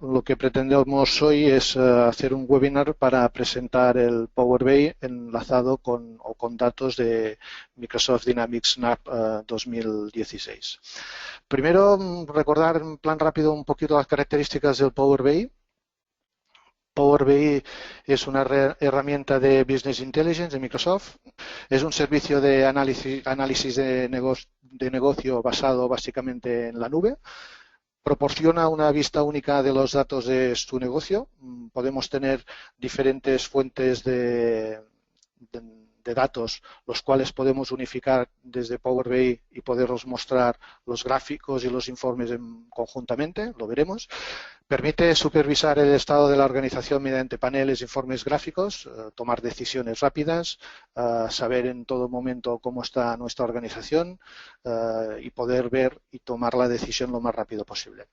lo que pretendemos hoy es hacer un webinar para presentar el Power BI enlazado con datos de Microsoft Dynamics Snap 2016. Primero, recordar en plan rápido un poquito las características del Power BI. Power BI es una herramienta de Business Intelligence de Microsoft. Es un servicio de análisis de negocio basado básicamente en la nube. Proporciona una vista única de los datos de su negocio. Podemos tener diferentes fuentes de datos, los cuales podemos unificar desde Power BI y poderlos mostrar los gráficos y los informes conjuntamente, lo veremos. Permite supervisar el estado de la organización mediante paneles, informes gráficos, tomar decisiones rápidas, saber en todo momento cómo está nuestra organización y poder ver y tomar la decisión lo más rápido posible.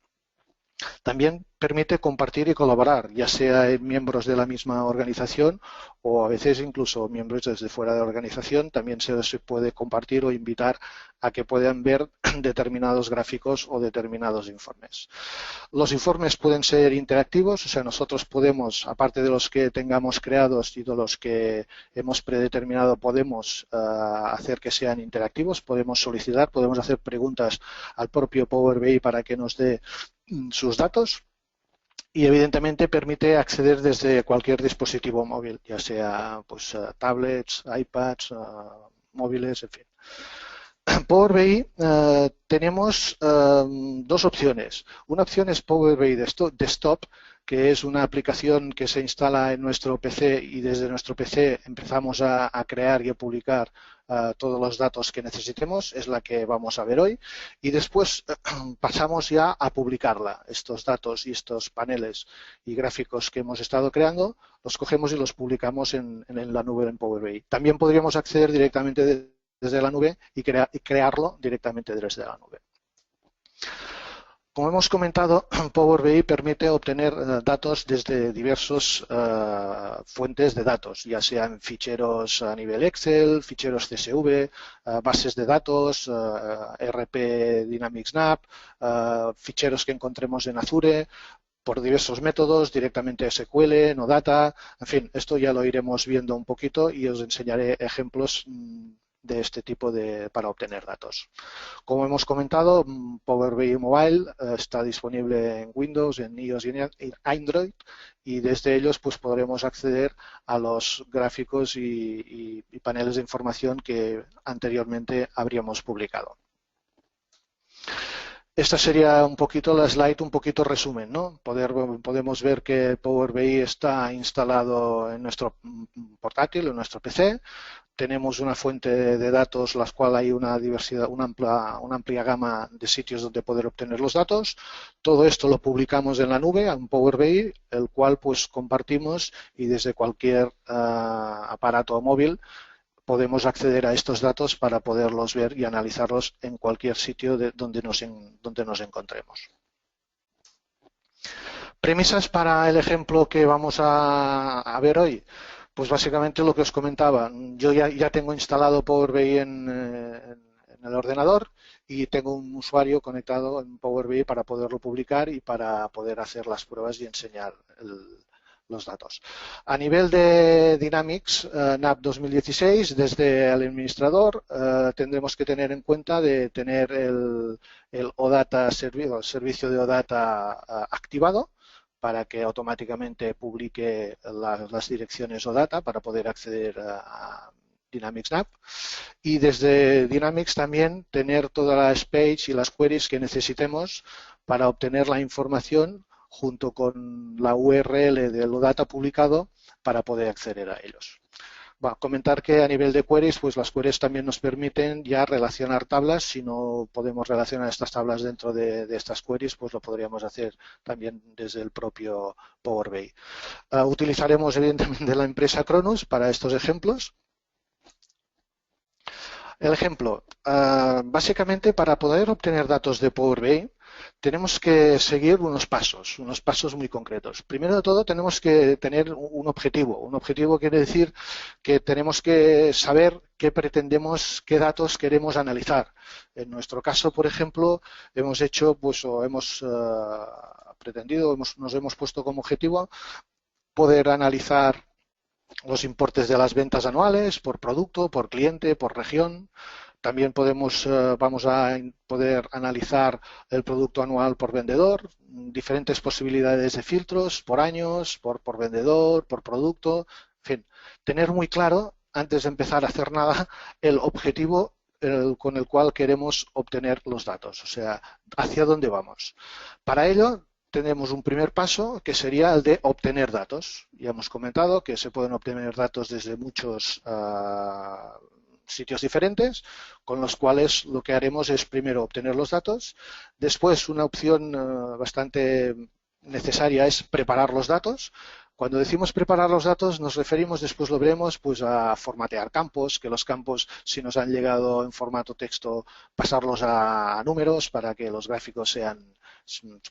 También permite compartir y colaborar, ya sea miembros de la misma organización o a veces incluso miembros desde fuera de la organización. También se puede compartir o invitar a que puedan ver determinados gráficos o determinados informes. Los informes pueden ser interactivos, o sea, nosotros podemos, aparte de los que tengamos creados y de los que hemos predeterminado, podemos hacer que sean interactivos, podemos solicitar, podemos hacer preguntas al propio Power BI para que nos dé sus datos y evidentemente permite acceder desde cualquier dispositivo móvil, ya sea pues tablets, iPads, móviles, en fin. Power BI tenemos dos opciones. Una opción es Power BI Desktop, que es una aplicación que se instala en nuestro PC y desde nuestro PC empezamos a crear y a publicar todos los datos que necesitemos, es la que vamos a ver hoy, y después pasamos ya a publicarla. Estos datos y estos paneles y gráficos que hemos estado creando, los cogemos y los publicamos en la nube en Power BI. También podríamos acceder directamente desde la nube y crearlo directamente desde la nube. Como hemos comentado, Power BI permite obtener datos desde diversas fuentes de datos, ya sean ficheros a nivel Excel, ficheros CSV, bases de datos, RP Dynamics Snap, ficheros que encontremos en Azure, por diversos métodos, directamente SQL, no data, en fin, esto ya lo iremos viendo un poquito y os enseñaré ejemplos de este tipo para obtener datos. Como hemos comentado, Power BI Mobile está disponible en Windows, en iOS y en Android, y desde ellos pues podremos acceder a los gráficos y paneles de información que anteriormente habríamos publicado. Esta sería un poquito la slide, un poquito resumen, ¿no? Podemos ver que Power BI está instalado en nuestro portátil, en nuestro PC. Tenemos una fuente de datos, la cual hay una diversidad, una amplia gama de sitios donde poder obtener los datos. Todo esto lo publicamos en la nube, en Power BI, el cual pues compartimos y desde cualquier aparato móvil podemos acceder a estos datos para poderlos ver y analizarlos en cualquier sitio donde nos encontremos. Premisas para el ejemplo que vamos a ver hoy. Pues básicamente lo que os comentaba, yo ya tengo instalado Power BI en el ordenador y tengo un usuario conectado en Power BI para poderlo publicar y para poder hacer las pruebas y enseñar los datos. A nivel de Dynamics NAP 2016, desde el administrador tendremos que tener en cuenta de tener el OData servicio de OData activado, para que automáticamente publique las direcciones OData para poder acceder a Dynamics NAP. Y desde Dynamics también tener todas las pages y las queries que necesitemos para obtener la información junto con la URL del OData publicado para poder acceder a ellos. Comentar que a nivel de queries, pues las queries también nos permiten ya relacionar tablas. Si no podemos relacionar estas tablas dentro de estas queries, pues lo podríamos hacer también desde el propio Power BI. Utilizaremos evidentemente la empresa Cronus para estos ejemplos. El ejemplo, básicamente para poder obtener datos de Power BI, tenemos que seguir unos pasos muy concretos. Primero de todo, tenemos que tener un objetivo. Un objetivo quiere decir que tenemos que saber qué pretendemos, qué datos queremos analizar. En nuestro caso, por ejemplo, hemos hecho, pues, o hemos pretendido, nos hemos puesto como objetivo poder analizar los importes de las ventas anuales por producto, por cliente, por región. También vamos a poder analizar el producto anual por vendedor, diferentes posibilidades de filtros por años, por vendedor, por producto, en fin, tener muy claro, antes de empezar a hacer nada, el objetivo con el cual queremos obtener los datos, o sea, hacia dónde vamos. Para ello, tenemos un primer paso que sería el de obtener datos. Ya hemos comentado que se pueden obtener datos desde muchos sitios diferentes, con los cuales lo que haremos es primero obtener los datos, después una opción bastante necesaria es preparar los datos. Cuando decimos preparar los datos nos referimos, después lo veremos, pues a formatear campos, que los campos, si nos han llegado en formato texto, pasarlos a números para que los gráficos sean,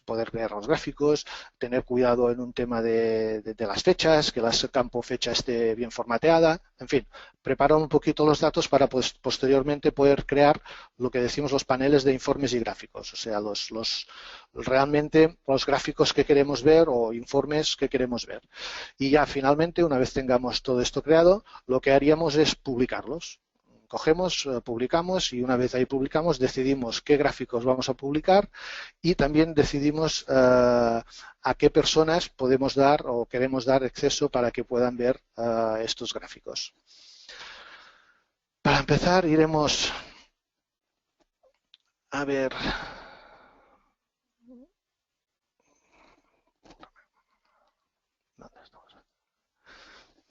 poder ver los gráficos, tener cuidado en un tema de las fechas, que el campo fecha esté bien formateada, en fin, preparar un poquito los datos para pues, posteriormente poder crear lo que decimos los paneles de informes y gráficos, o sea, realmente los gráficos que queremos ver o informes que queremos ver. Y ya finalmente, una vez tengamos todo esto creado, lo que haríamos es publicarlos. Cogemos, publicamos y una vez ahí publicamos decidimos qué gráficos vamos a publicar y también decidimos a qué personas podemos dar o queremos dar acceso para que puedan ver estos gráficos. Para empezar iremos a ver...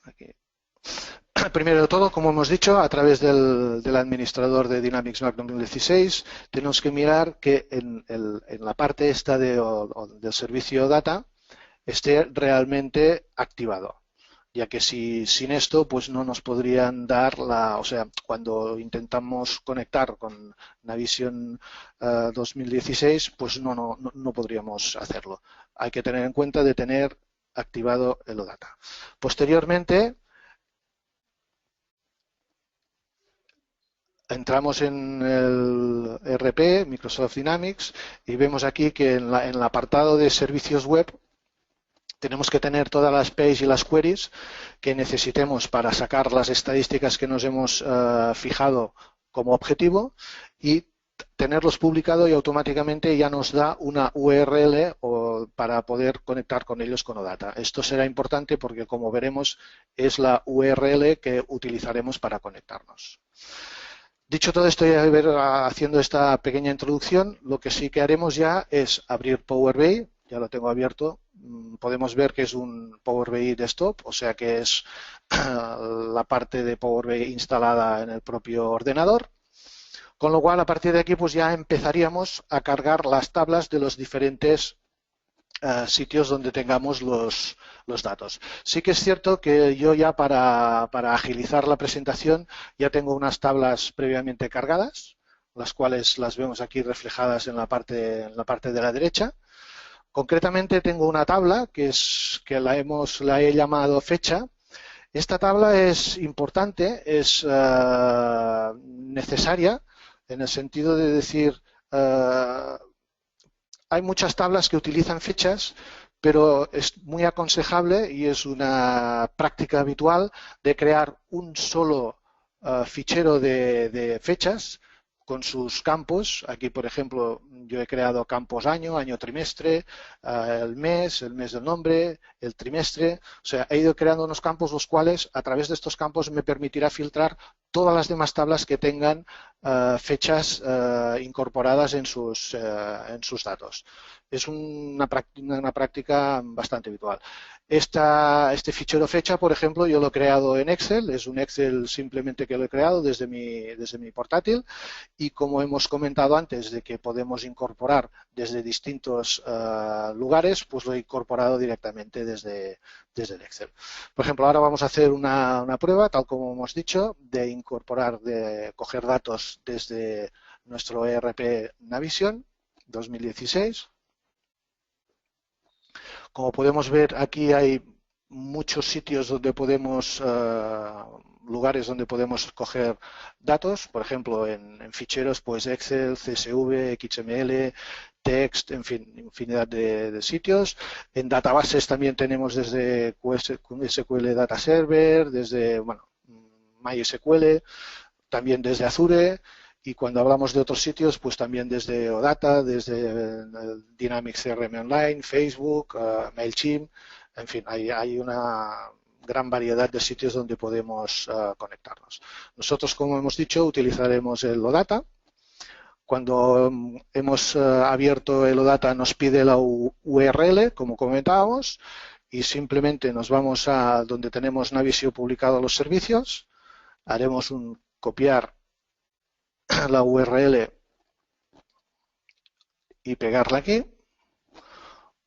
Aquí. Primero de todo, como hemos dicho, a través del administrador de Dynamics NAC 2016, tenemos que mirar que en la parte esta del servicio data esté realmente activado, ya que sin esto pues no nos podrían dar o sea, cuando intentamos conectar con Navision 2016, pues no podríamos hacerlo. Hay que tener en cuenta de tener activado el OData. Posteriormente, entramos en el ERP, Microsoft Dynamics, y vemos aquí que en el apartado de servicios web tenemos que tener todas las APIs y las queries que necesitemos para sacar las estadísticas que nos hemos fijado como objetivo y tenerlos publicado y automáticamente ya nos da una URL para poder conectar con ellos con OData. Esto será importante porque, como veremos, es la URL que utilizaremos para conectarnos. Dicho todo esto, haciendo esta pequeña introducción, lo que sí que haremos ya es abrir Power BI. Ya lo tengo abierto. Podemos ver que es un Power BI desktop, o sea que es la parte de Power BI instalada en el propio ordenador. Con lo cual, a partir de aquí, pues ya empezaríamos a cargar las tablas de los diferentes sitios donde tengamos los datos. Sí que es cierto que yo ya para agilizar la presentación ya tengo unas tablas previamente cargadas, las cuales las vemos aquí reflejadas en la parte de la derecha. Concretamente tengo una tabla que la he llamado fecha. Esta tabla es importante, es necesaria en el sentido de decir, hay muchas tablas que utilizan fechas, pero es muy aconsejable y es una práctica habitual de crear un solo fichero de fechas con sus campos. Aquí, por ejemplo, yo he creado campos año trimestre, el mes del nombre, el trimestre. O sea, he ido creando unos campos los cuales, a través de estos campos, me permitirá filtrar todas las demás tablas que tengan fechas incorporadas en sus datos. Es una práctica bastante habitual. Este fichero fecha, por ejemplo, yo lo he creado en Excel. Es un Excel simplemente que lo he creado desde mi portátil. Y como hemos comentado antes de que podemos incorporar desde distintos lugares, pues lo he incorporado directamente desde el Excel. Por ejemplo, ahora vamos a hacer una prueba, tal como hemos dicho, de coger datos desde nuestro ERP Navision 2016. Como podemos ver, aquí hay muchos sitios donde lugares donde podemos coger datos, por ejemplo, en ficheros, pues Excel, CSV, XML, text, en fin, infinidad de sitios. En databases también tenemos desde SQL Data Server, desde MySQL, también desde Azure, y cuando hablamos de otros sitios, pues también desde OData, desde Dynamics CRM Online, Facebook, MailChimp, en fin, hay una gran variedad de sitios donde podemos conectarnos. Nosotros, como hemos dicho, utilizaremos el OData. Cuando hemos abierto el OData nos pide la URL, como comentábamos, y simplemente nos vamos a donde tenemos Navisio publicado los servicios, haremos un copiar la URL y pegarla aquí,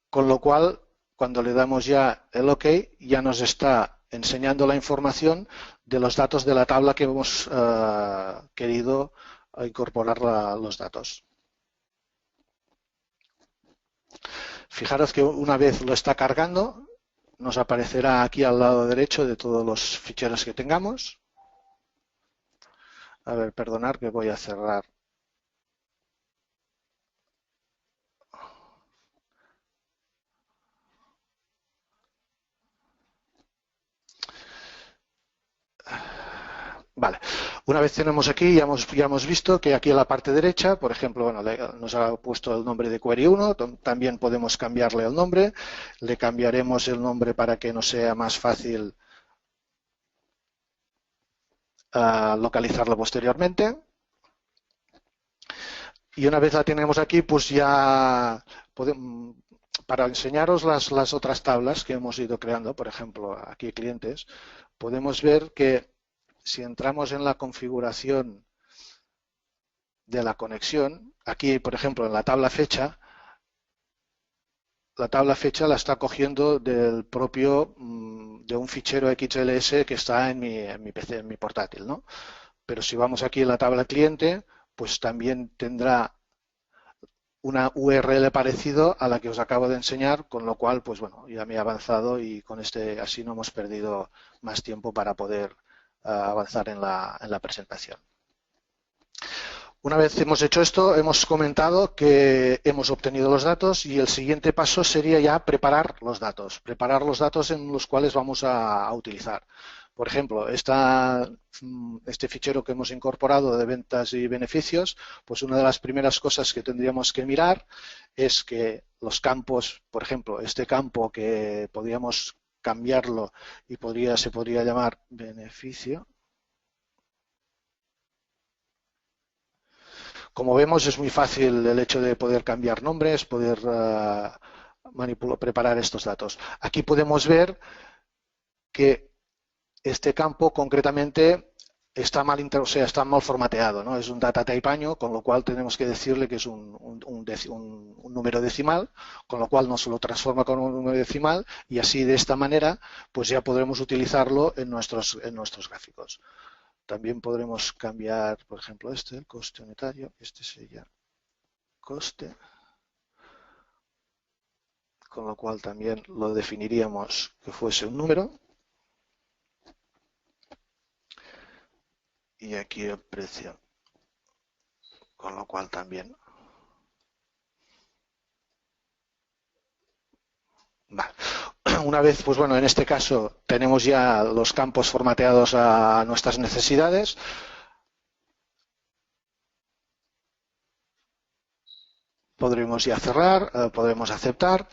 con lo cual cuando le damos ya el OK ya nos está enseñando la información de los datos de la tabla que hemos querido incorporar los datos. Fijaros que una vez lo está cargando, nos aparecerá aquí al lado derecho de todos los ficheros que tengamos. A ver, perdonad que voy a cerrar. Vale, una vez tenemos aquí, ya hemos visto que aquí en la parte derecha, por ejemplo, bueno, nos ha puesto el nombre de Query 1, también podemos cambiarle el nombre, le cambiaremos el nombre para que nos sea más fácil localizarlo posteriormente. Y una vez la tenemos aquí, pues ya podemos, para enseñaros las otras tablas que hemos ido creando, por ejemplo, aquí clientes, podemos ver que si entramos en la configuración de la conexión, aquí, por ejemplo, en la tabla fecha la está cogiendo del propio, de un fichero XLS que está en mi PC, en mi portátil, ¿no? Pero si vamos aquí en la tabla cliente, pues también tendrá una URL parecido a la que os acabo de enseñar, con lo cual, pues bueno, ya me he avanzado y con así no hemos perdido más tiempo para poder avanzar en la presentación. Una vez hemos hecho esto, hemos comentado que hemos obtenido los datos y el siguiente paso sería ya preparar los datos en los cuales vamos a utilizar. Por ejemplo, este fichero que hemos incorporado de ventas y beneficios, pues una de las primeras cosas que tendríamos que mirar es que los campos, por ejemplo, este campo que podríamos cambiarlo y se podría llamar beneficio. Como vemos, es muy fácil el hecho de poder cambiar nombres, poder preparar estos datos. Aquí podemos ver que este campo concretamente está mal formateado, ¿no? Es un data type año, con lo cual tenemos que decirle que es un número decimal, con lo cual nos lo transforma con un número decimal y así de esta manera pues ya podremos utilizarlo en nuestros gráficos. También podremos cambiar, por ejemplo, el coste unitario, este sería coste, con lo cual también lo definiríamos que fuese un número. Y aquí el precio, con lo cual también. Vale. Una vez, pues bueno, en este caso tenemos ya los campos formateados a nuestras necesidades. Podremos ya cerrar, podremos aceptar.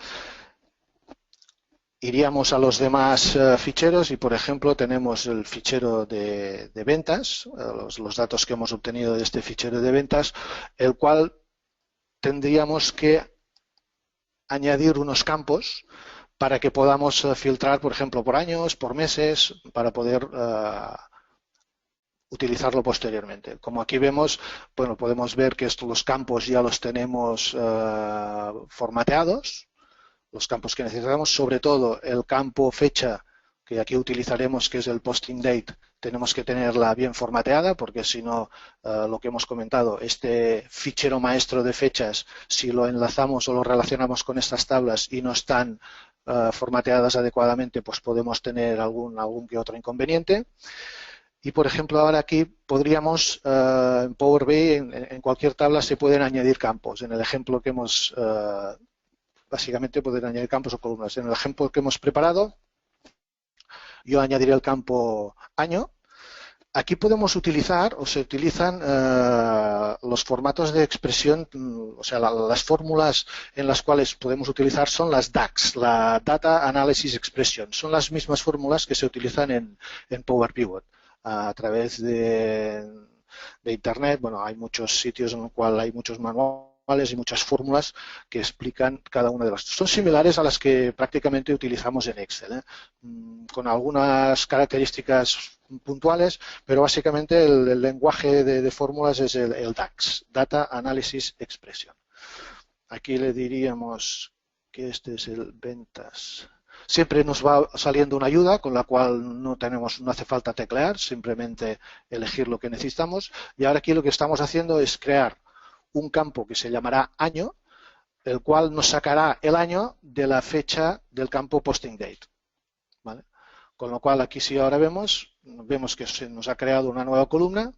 Iríamos a los demás ficheros y, por ejemplo, tenemos el fichero de ventas, los datos que hemos obtenido de este fichero de ventas, el cual tendríamos que añadir unos campos para que podamos filtrar, por ejemplo, por años, por meses, para poder utilizarlo posteriormente. Como aquí vemos, bueno, podemos ver que los campos ya los tenemos formateados, los campos que necesitamos, sobre todo el campo fecha, que aquí utilizaremos, que es el posting date, tenemos que tenerla bien formateada, porque si no, lo que hemos comentado, este fichero maestro de fechas, si lo enlazamos o lo relacionamos con estas tablas y no están formateadas adecuadamente, pues podemos tener algún que otro inconveniente. Y, por ejemplo, ahora aquí podríamos, en Power BI, en cualquier tabla se pueden añadir campos. En el ejemplo que hemos, básicamente, poder añadir campos o columnas. En el ejemplo que hemos preparado, yo añadiré el campo año. Aquí podemos utilizar, o se utilizan los formatos de expresión, o sea, las fórmulas en las cuales podemos utilizar son las DAX, la Data Analysis Expression. Son las mismas fórmulas que se utilizan en Power Pivot. A través de Internet, bueno, hay muchos sitios en los cuales hay muchos manuales y muchas fórmulas que explican cada una de las. Son similares a las que prácticamente utilizamos en Excel, con algunas características puntuales, pero básicamente el lenguaje de fórmulas es el DAX, Data Analysis Expression. Aquí le diríamos que este es el ventas. Siempre nos va saliendo una ayuda con la cual no hace falta teclear, simplemente elegir lo que necesitamos. Y ahora aquí lo que estamos haciendo es crear un campo que se llamará año, el cual nos sacará el año de la fecha del campo posting date. ¿Vale? Con lo cual aquí si ahora vemos que se nos ha creado una nueva columna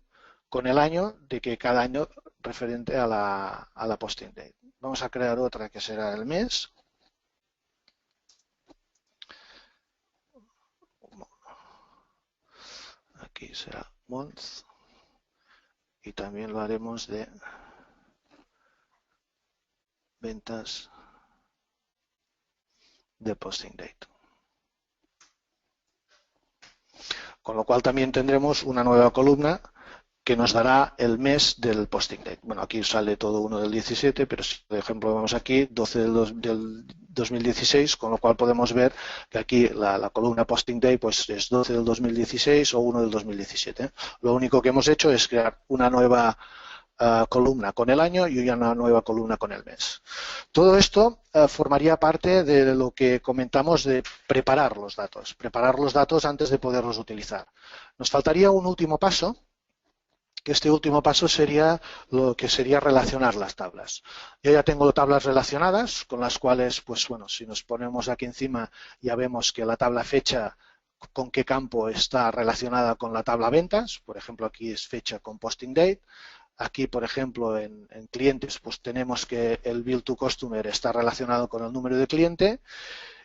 con el año de que cada año referente a la posting date. Vamos a crear otra que será el mes. Aquí será month y también lo haremos de ventas de posting date. Con lo cual también tendremos una nueva columna que nos dará el mes del posting date. Bueno, aquí sale todo uno del 17, pero si por ejemplo vemos aquí 12 del 2016, con lo cual podemos ver que aquí la columna posting date pues es 12 del 2016 o 1 del 2017. Lo único que hemos hecho es crear una nueva columna con el año y una nueva columna con el mes. Todo esto formaría parte de lo que comentamos de preparar los datos antes de poderlos utilizar. Nos faltaría un último paso, que este último paso sería lo que sería relacionar las tablas. Yo ya tengo tablas relacionadas con las cuales, pues bueno, si nos ponemos aquí encima ya vemos que la tabla fecha con qué campo está relacionada con la tabla ventas. Por ejemplo, aquí es fecha con posting date. Aquí, por ejemplo, en clientes, pues tenemos que el bill to customer está relacionado con el número de cliente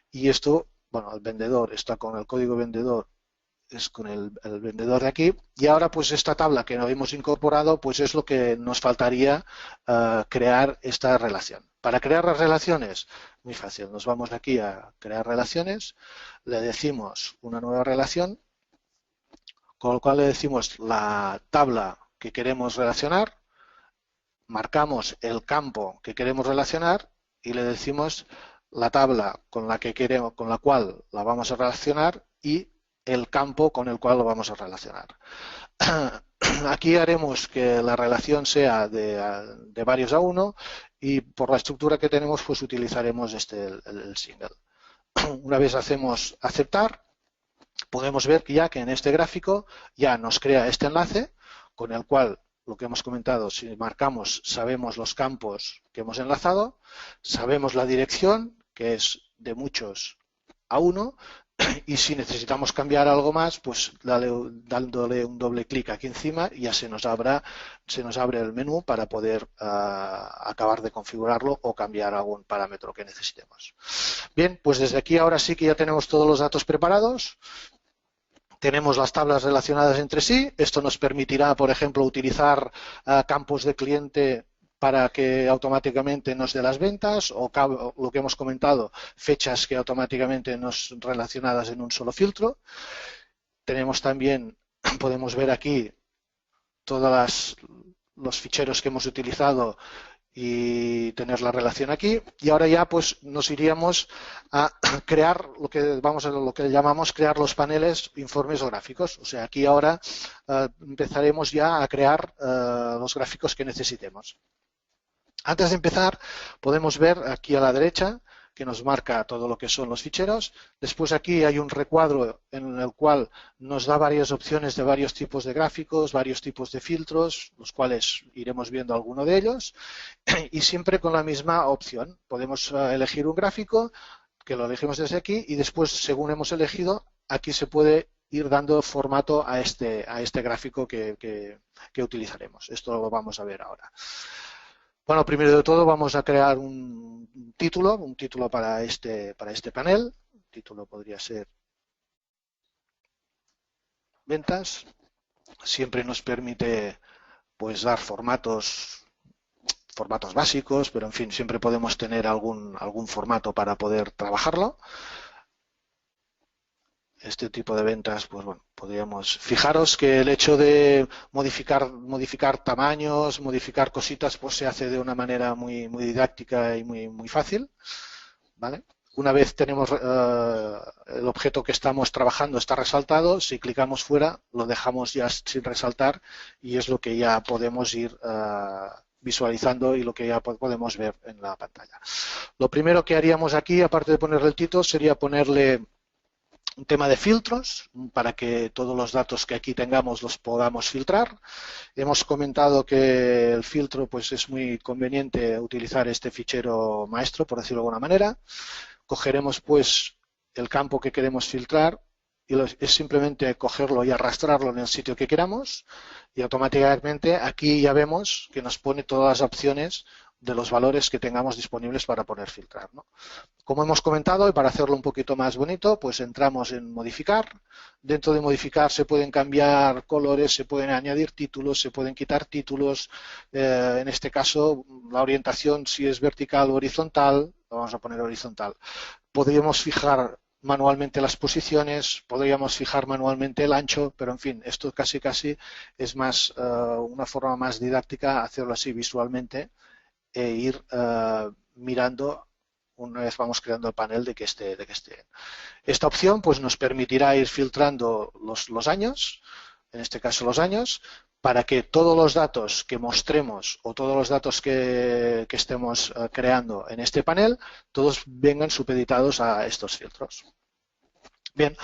y esto, bueno, el vendedor está con el código vendedor, es con el vendedor de aquí. Y ahora, pues esta tabla que no hemos incorporado, pues es lo que nos faltaría crear esta relación. Para crear las relaciones, muy fácil. Nos vamos aquí a crear relaciones, le decimos una nueva relación, con lo cual le decimos la tabla que queremos relacionar, marcamos el campo que queremos relacionar y le decimos la tabla con la cual la vamos a relacionar y el campo con el cual lo vamos a relacionar. Aquí haremos que la relación sea de varios a uno y por la estructura que tenemos pues utilizaremos el single. Una vez hacemos aceptar, podemos ver que ya que en este gráfico ya nos crea este enlace con el cual lo que hemos comentado, si marcamos sabemos los campos que hemos enlazado, sabemos la dirección que es de muchos a uno y si necesitamos cambiar algo más pues dándole un doble clic aquí encima ya se nos abre el menú para poder acabar de configurarlo o cambiar algún parámetro que necesitemos. Bien, pues desde aquí ahora sí que ya tenemos todos los datos preparados. Tenemos las tablas relacionadas entre sí. Esto nos permitirá, por ejemplo, utilizar campos de cliente para que automáticamente nos dé las ventas o lo que hemos comentado, fechas que automáticamente nos relacionadas en un solo filtro. Tenemos también, podemos ver aquí todos los ficheros que hemos utilizado y tener la relación aquí. Y ahora ya pues nos iríamos a crear lo que llamamos crear los paneles, informes o gráficos. O sea, aquí ahora empezaremos ya a crear los gráficos que necesitemos. Antes de empezar, podemos ver aquí a la derecha que nos marca todo lo que son los ficheros. Después aquí hay un recuadro en el cual nos da varias opciones de varios tipos de gráficos, varios tipos de filtros, los cuales iremos viendo alguno de ellos. Y siempre con la misma opción. Podemos elegir un gráfico, que lo elegimos desde aquí, y después, según hemos elegido, aquí se puede ir dando formato a este gráfico que utilizaremos. Esto lo vamos a ver ahora. Bueno, primero de todo vamos a crear un título para este panel. El título podría ser ventas. Siempre nos permite pues dar formatos básicos, pero en fin, siempre podemos tener algún formato para poder trabajarlo. Este tipo de ventas, pues bueno, podríamos... Fijaros que el hecho de modificar tamaños, modificar cositas, pues se hace de una manera muy didáctica y muy fácil, ¿vale? Una vez tenemos el objeto que estamos trabajando está resaltado, si clicamos fuera lo dejamos ya sin resaltar y es lo que ya podemos ir visualizando y lo que ya podemos ver en la pantalla. Lo primero que haríamos aquí, aparte de ponerle el título, sería ponerle un tema de filtros para que todos los datos que aquí tengamos los podamos filtrar. Hemos comentado que el filtro pues es muy conveniente utilizar este fichero maestro, por decirlo de alguna manera. Cogeremos pues el campo que queremos filtrar y es simplemente cogerlo y arrastrarlo en el sitio que queramos y automáticamente aquí ya vemos que nos pone todas las opciones de los valores que tengamos disponibles para poder filtrar, ¿no? Como hemos comentado, y para hacerlo un poquito más bonito, pues entramos en modificar. Dentro de modificar se pueden cambiar colores, se pueden añadir títulos, se pueden quitar títulos. En este caso, la orientación, si es vertical o horizontal, lo vamos a poner horizontal. Podríamos fijar manualmente las posiciones, podríamos fijar manualmente el ancho, pero en fin, esto casi es más una forma más didáctica, hacerlo así visualmente e ir mirando una vez vamos creando el panel de que esté. Esta opción pues nos permitirá ir filtrando los años, en este caso los años, para que todos los datos que mostremos o todos los datos que estemos creando en este panel, todos vengan supeditados a estos filtros. Bien,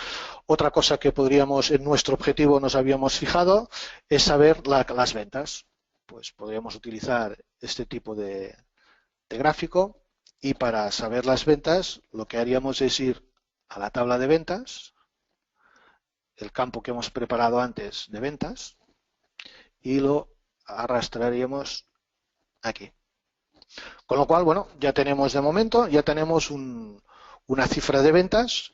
otra cosa que podríamos, en nuestro objetivo nos habíamos fijado, es saber las ventas. Pues podríamos utilizar este tipo de gráfico y para saber las ventas lo que haríamos es ir a la tabla de ventas, el campo que hemos preparado antes de ventas y lo arrastraríamos aquí. Con lo cual, bueno, ya tenemos de momento, ya tenemos una cifra de ventas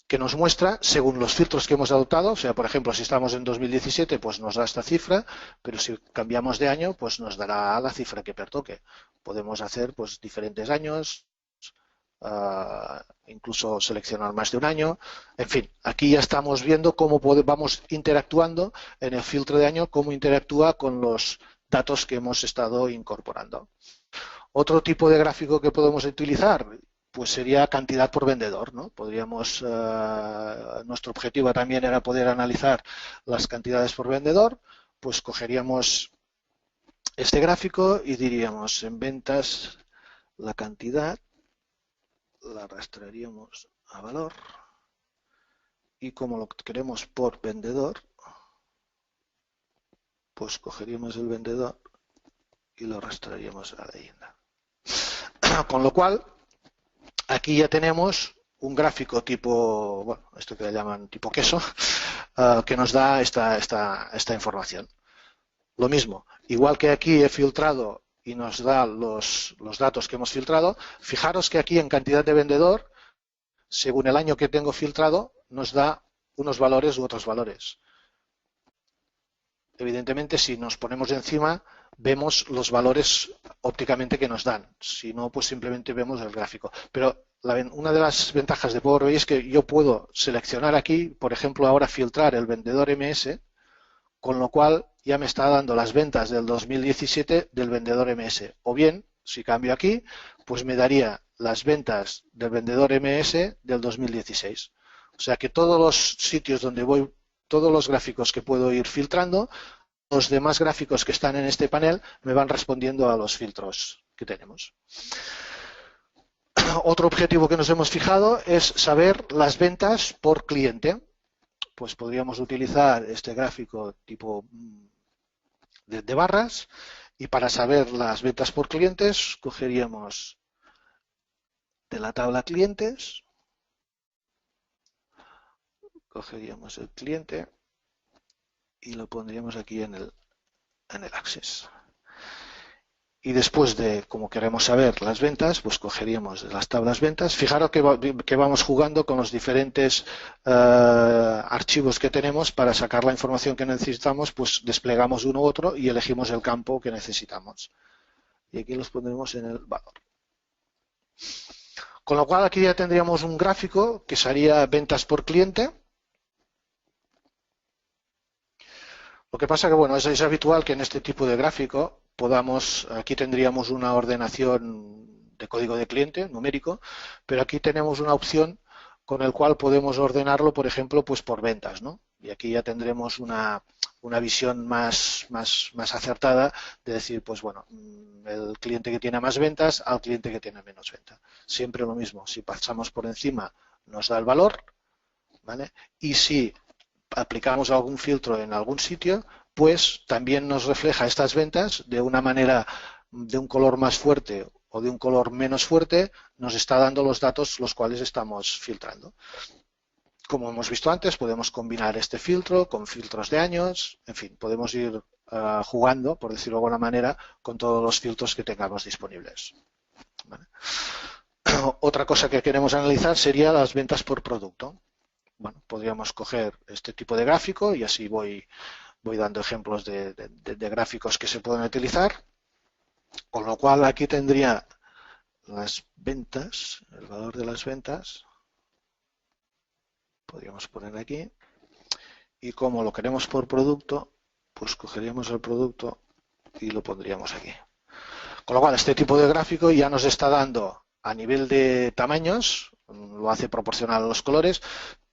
que nos muestra según los filtros que hemos adoptado, o sea, por ejemplo, si estamos en 2017, pues nos da esta cifra, pero si cambiamos de año, pues nos dará la cifra que pertoque. Podemos hacer pues diferentes años, incluso seleccionar más de un año. En fin, aquí ya estamos viendo cómo vamos interactuando en el filtro de año, cómo interactúa con los datos que hemos estado incorporando. Otro tipo de gráfico que podemos utilizar, pues sería cantidad por vendedor, ¿no? Podríamos, nuestro objetivo también era poder analizar las cantidades por vendedor, pues cogeríamos este gráfico y diríamos en ventas la cantidad, la arrastraríamos a valor y como lo queremos por vendedor, pues cogeríamos el vendedor y lo arrastraríamos a la leyenda. Con lo cual, aquí ya tenemos un gráfico tipo, bueno, esto que le llaman tipo queso, que nos da esta información. Lo mismo, igual que aquí he filtrado y nos da los datos que hemos filtrado, fijaros que aquí en cantidad de vendedor, según el año que tengo filtrado, nos da unos valores u otros valores. Evidentemente, si nos ponemos encima, vemos los valores ópticamente que nos dan. Si no, pues simplemente vemos el gráfico. Pero una de las ventajas de Power BI es que yo puedo seleccionar aquí, por ejemplo, ahora filtrar el vendedor MS, con lo cual ya me está dando las ventas del 2017 del vendedor MS. O bien, si cambio aquí, pues me daría las ventas del vendedor MS del 2016. O sea que todos los sitios donde voy, todos los gráficos que puedo ir filtrando, los demás gráficos que están en este panel me van respondiendo a los filtros que tenemos. Otro objetivo que nos hemos fijado es saber las ventas por cliente. Pues podríamos utilizar este gráfico tipo de barras y para saber las ventas por clientes cogeríamos de la tabla clientes, cogeríamos el cliente y lo pondríamos aquí en el Access. Y después de, como queremos saber las ventas, pues cogeríamos las tablas ventas. Fijaros que vamos jugando con los diferentes archivos que tenemos para sacar la información que necesitamos, pues desplegamos uno u otro y elegimos el campo que necesitamos. Y aquí los pondremos en el valor. Con lo cual aquí ya tendríamos un gráfico que sería ventas por cliente. Lo que pasa que, bueno, es habitual que en este tipo de gráfico aquí tendríamos una ordenación de código de cliente numérico, pero aquí tenemos una opción con el cual podemos ordenarlo, por ejemplo, pues por ventas, ¿no? Y aquí ya tendremos una visión más acertada de decir, pues bueno, el cliente que tiene más ventas al cliente que tiene menos ventas. Siempre lo mismo, si pasamos por encima nos da el valor, ¿vale? Y si aplicamos algún filtro en algún sitio, pues también nos refleja estas ventas de una manera, de un color más fuerte o de un color menos fuerte, nos está dando los datos los cuales estamos filtrando. Como hemos visto antes, podemos combinar este filtro con filtros de años, en fin, podemos ir jugando, por decirlo de alguna manera, con todos los filtros que tengamos disponibles. ¿Vale? Otra cosa que queremos analizar sería las ventas por producto. Bueno, podríamos coger este tipo de gráfico y así voy dando ejemplos de gráficos que se pueden utilizar, con lo cual aquí tendría las ventas, el valor de las ventas, podríamos poner aquí, y como lo queremos por producto, pues cogeríamos el producto y lo pondríamos aquí. Con lo cual este tipo de gráfico ya nos está dando a nivel de tamaños, lo hace proporcional a los colores,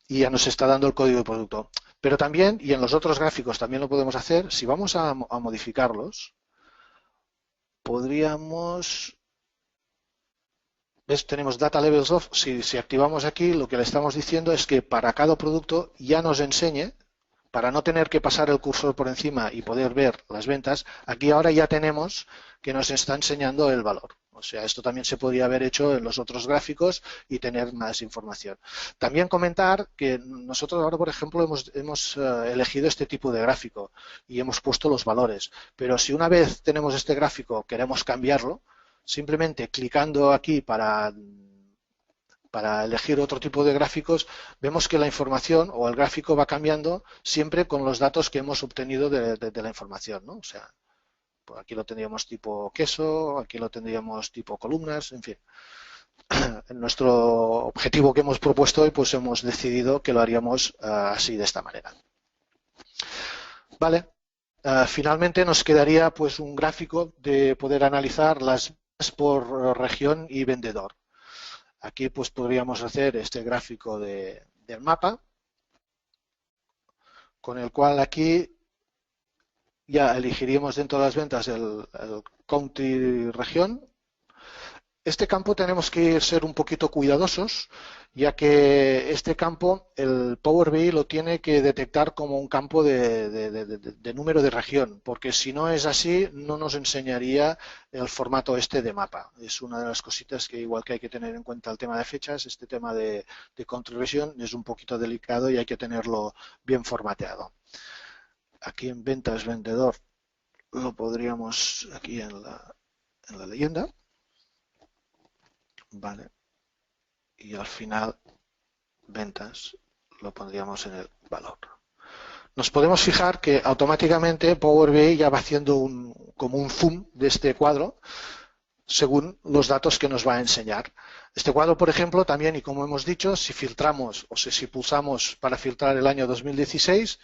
y ya nos está dando el código de producto. Pero también, y en los otros gráficos también lo podemos hacer, si vamos a modificarlos, podríamos... ¿Ves? Tenemos Data Levels Off. Si activamos aquí, lo que le estamos diciendo es que para cada producto ya nos enseñe, para no tener que pasar el cursor por encima y poder ver las ventas, aquí ahora ya tenemos que nos está enseñando el valor. O sea, esto también se podría haber hecho en los otros gráficos y tener más información. También comentar que nosotros ahora, por ejemplo, hemos elegido este tipo de gráfico y hemos puesto los valores. Pero si una vez tenemos este gráfico, queremos cambiarlo, simplemente clicando aquí para elegir otro tipo de gráficos, vemos que la información o el gráfico va cambiando siempre con los datos que hemos obtenido de la información, ¿no? O sea, pues aquí lo tendríamos tipo queso, aquí lo tendríamos tipo columnas, en fin. En nuestro objetivo que hemos propuesto hoy, pues hemos decidido que lo haríamos así, de esta manera. Vale. Finalmente nos quedaría pues un gráfico de poder analizar las ventas por región y vendedor. Aquí pues podríamos hacer este gráfico del mapa, con el cual aquí ya elegiríamos dentro de las ventas el country región. Este campo tenemos que ser un poquito cuidadosos, ya que este campo el Power BI lo tiene que detectar como un campo de número de región, porque si no es así no nos enseñaría el formato este de mapa. Es una de las cositas que igual que hay que tener en cuenta el tema de fechas, este tema de country region es un poquito delicado y hay que tenerlo bien formateado. Aquí en ventas vendedor lo podríamos aquí en la leyenda. Vale, y al final ventas lo pondríamos en el valor. Nos podemos fijar que automáticamente Power BI ya va haciendo como un zoom de este cuadro según los datos que nos va a enseñar. Este cuadro, por ejemplo, también, y como hemos dicho, si filtramos o si pulsamos para filtrar el año 2016,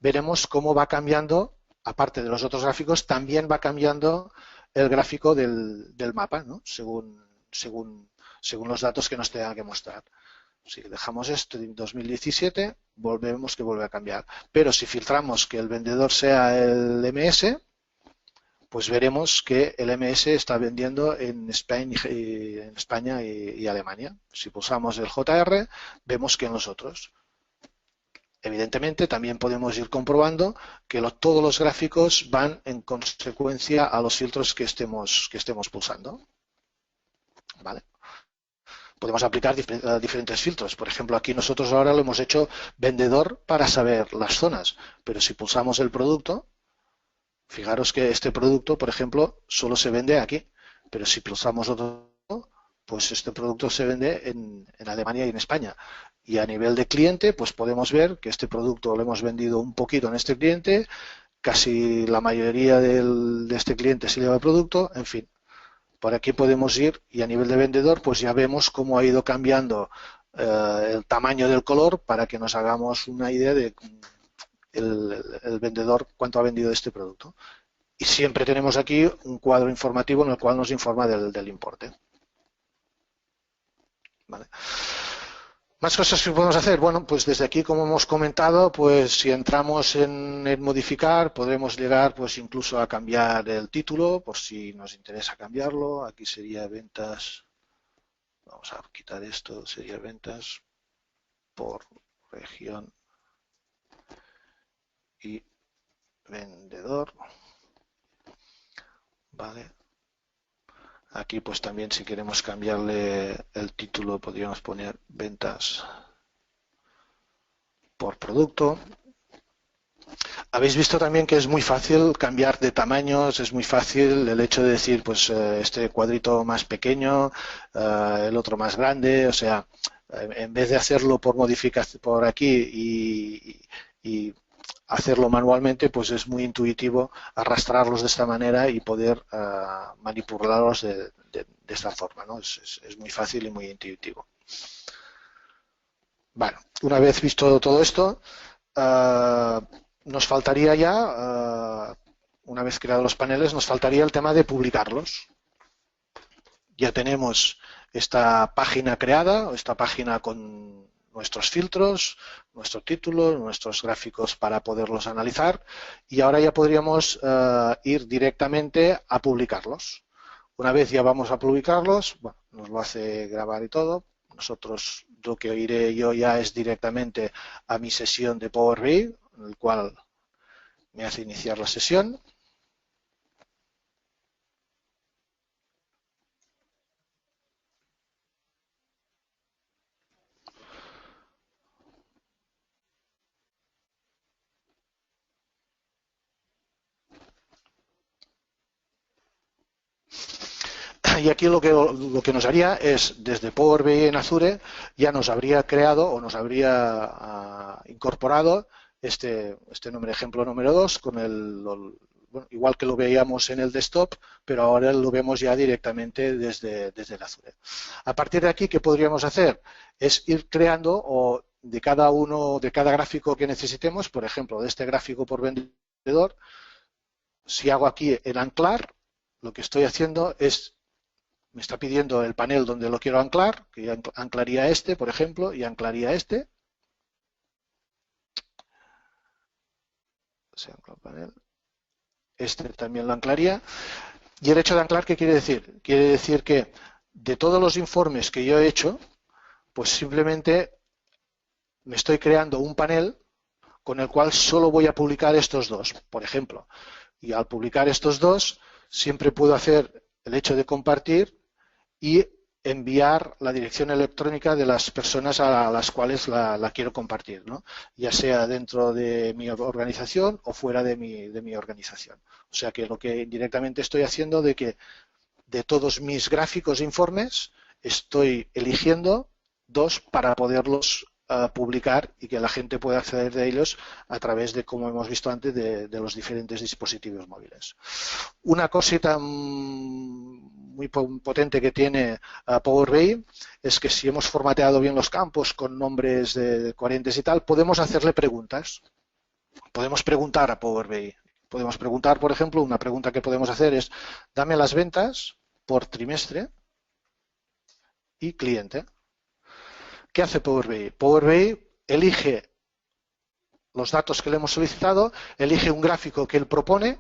veremos cómo va cambiando, aparte de los otros gráficos, también va cambiando el gráfico del mapa, ¿no? según los datos que nos tenga que mostrar. Si dejamos esto en 2017, vemos que vuelve a cambiar. Pero si filtramos que el vendedor sea el MS, pues veremos que el MS está vendiendo en España y Alemania. Si pulsamos el JR, vemos que en los otros. Evidentemente, también podemos ir comprobando que todos los gráficos van en consecuencia a los filtros que estemos pulsando. ¿Vale? podemos aplicar diferentes filtros. Por ejemplo, aquí nosotros ahora lo hemos hecho vendedor para saber las zonas, pero si pulsamos el producto, fijaros que este producto, por ejemplo, solo se vende aquí, pero si pulsamos otro, pues este producto se vende en Alemania y en España. Y a nivel de cliente, pues podemos ver que este producto lo hemos vendido un poquito en este cliente, casi la mayoría de este cliente se lleva el producto, en fin. Por aquí podemos ir y a nivel de vendedor, pues ya vemos cómo ha ido cambiando el tamaño del color para que nos hagamos una idea de el vendedor cuánto ha vendido este producto. Y siempre tenemos aquí un cuadro informativo en el cual nos informa del importe. ¿Vale? Más cosas que podemos hacer. Bueno, pues desde aquí, como hemos comentado, pues si entramos en modificar, podremos llegar pues incluso a cambiar el título, por si nos interesa cambiarlo. Aquí sería ventas, vamos a quitar esto, sería ventas por región y vendedor. Vale. Aquí pues también si queremos cambiarle el título podríamos poner ventas por producto. Habéis visto también que es muy fácil cambiar de tamaños, es muy fácil el hecho de decir pues este cuadrito más pequeño, el otro más grande, o sea, en vez de hacerlo por modificación por aquí y hacerlo manualmente, pues es muy intuitivo arrastrarlos de esta manera y poder manipularlos de esta forma, ¿no? Es muy fácil y muy intuitivo. Bueno, una vez visto todo esto, nos faltaría ya, una vez creados los paneles, nos faltaría el tema de publicarlos. Ya tenemos esta página creada, esta página con nuestros filtros, nuestro título, nuestros gráficos para poderlos analizar y ahora ya podríamos ir directamente a publicarlos. Una vez ya vamos a publicarlos, bueno, nos lo hace grabar y todo. Nosotros lo que iré yo ya es directamente a mi sesión de Power BI, en el cual me hace iniciar la sesión. Y aquí lo que nos haría es, desde Power BI en Azure, ya nos habría creado o nos habría incorporado este nombre, ejemplo número 2, con bueno, igual que lo veíamos en el desktop, pero ahora lo vemos ya directamente desde el Azure. A partir de aquí, ¿qué podríamos hacer? Es ir creando o de cada gráfico que necesitemos, por ejemplo, de este gráfico por vendedor, si hago aquí el anclar, lo que estoy haciendo es me está pidiendo el panel donde lo quiero anclar, que ya anclaría este, por ejemplo, y anclaría este. Se ancla el panel. Este también lo anclaría. Y el hecho de anclar, ¿qué quiere decir? Quiere decir que de todos los informes que yo he hecho, pues simplemente me estoy creando un panel con el cual solo voy a publicar estos dos, por ejemplo. Y al publicar estos dos, siempre puedo hacer el hecho de compartir y enviar la dirección electrónica de las personas a las cuales la quiero compartir, ¿no? Ya sea dentro de mi organización o fuera de mi organización. O sea que lo que directamente estoy haciendo de que de todos mis gráficos e informes estoy eligiendo dos para poderlos publicar y que la gente pueda acceder de ellos a través de, como hemos visto antes, de los diferentes dispositivos móviles. Una cosita muy potente que tiene Power BI es que si hemos formateado bien los campos con nombres de coherentes y tal, podemos hacerle preguntas. Podemos preguntar a Power BI. Podemos preguntar, por ejemplo, una pregunta que podemos hacer es, dame las ventas por trimestre y cliente. ¿Qué hace Power BI? Power BI elige los datos que le hemos solicitado, elige un gráfico que él propone,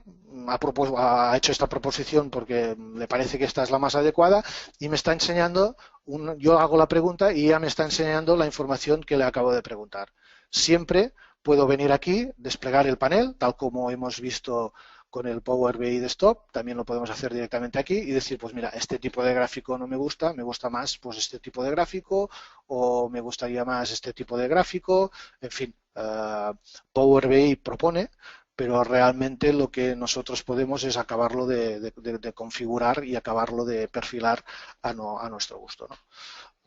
ha hecho esta proposición porque le parece que esta es la más adecuada y me está enseñando, yo hago la pregunta y ya me está enseñando la información que le acabo de preguntar. Siempre puedo venir aquí, desplegar el panel, tal como hemos visto con el Power BI Desktop, también lo podemos hacer directamente aquí y decir, pues mira, este tipo de gráfico no me gusta más pues este tipo de gráfico, o me gustaría más este tipo de gráfico, en fin, Power BI propone, pero realmente lo que nosotros podemos es acabarlo de configurar y acabarlo de perfilar a nuestro gusto, ¿no?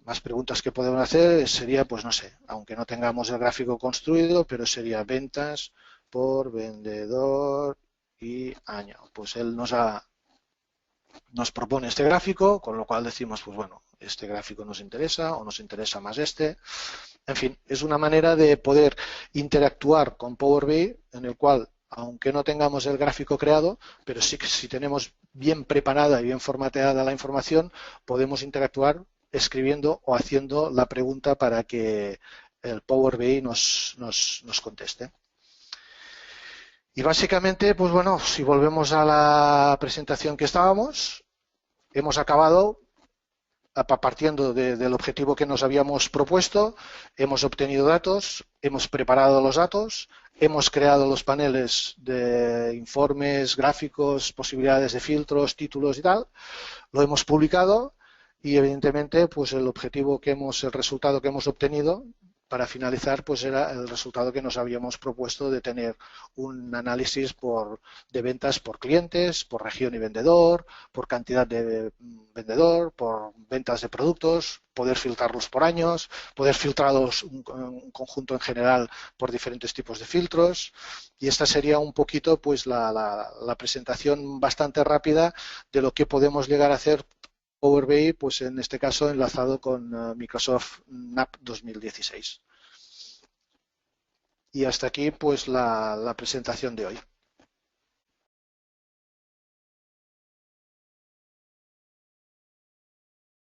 Más preguntas que podemos hacer sería, pues no sé, aunque no tengamos el gráfico construido, pero sería ventas por vendedor y año. Pues él nos propone este gráfico, con lo cual decimos, pues bueno, este gráfico nos interesa o nos interesa más este. En fin, es una manera de poder interactuar con Power BI en el cual, aunque no tengamos el gráfico creado, pero sí que si tenemos bien preparada y bien formateada la información, podemos interactuar escribiendo o haciendo la pregunta para que el Power BI nos conteste. Y básicamente, pues bueno, si volvemos a la presentación que estábamos, hemos acabado partiendo del objetivo que nos habíamos propuesto, hemos obtenido datos, hemos preparado los datos, hemos creado los paneles de informes, gráficos, posibilidades de filtros, títulos y tal, lo hemos publicado y evidentemente pues el resultado que hemos obtenido para finalizar pues era el resultado que nos habíamos propuesto de tener un análisis de ventas por clientes, por región y vendedor, por cantidad de vendedor, por ventas de productos, poder filtrarlos por años, poder filtrarlos un conjunto en general por diferentes tipos de filtros, y esta sería un poquito pues la presentación bastante rápida de lo que podemos llegar a hacer Power BI, pues en este caso enlazado con Microsoft NAP 2016. Y hasta aquí pues la presentación de hoy.